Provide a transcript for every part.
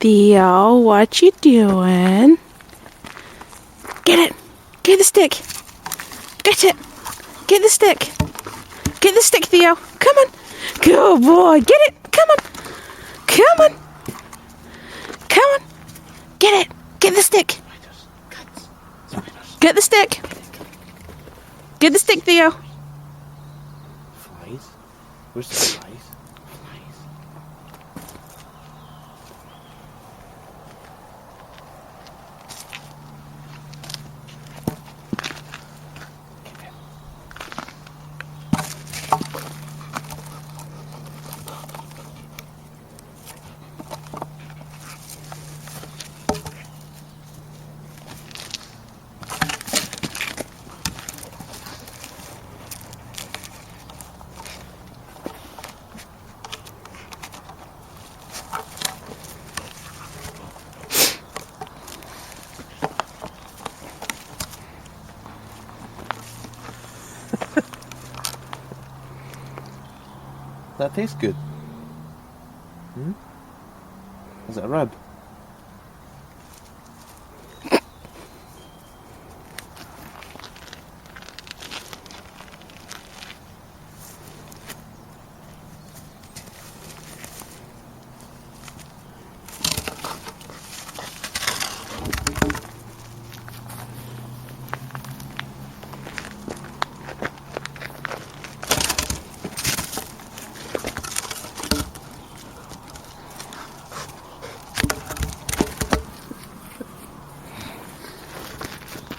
Theo, what you doing? Get it! Get the stick! Get it! Get the stick! Get the stick, Theo! Come on! Good boy! Get it! Come on! Come on! Come on! Get it! Get the stick! Get the stick! Get the stick, Theo! Flies? Where's the flies? That tastes good. Hmm? Is it a rib?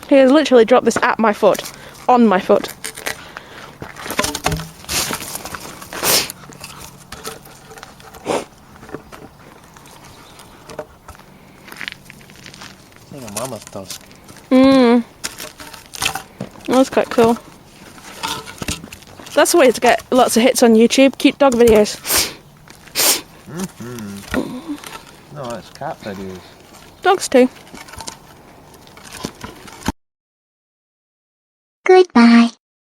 He has literally dropped this at my foot. On my foot. It's like a mammoth tusk. That's quite cool. That's the way to get lots of hits on YouTube. Cute dog videos. No, it's cat videos. Dogs too. Goodbye.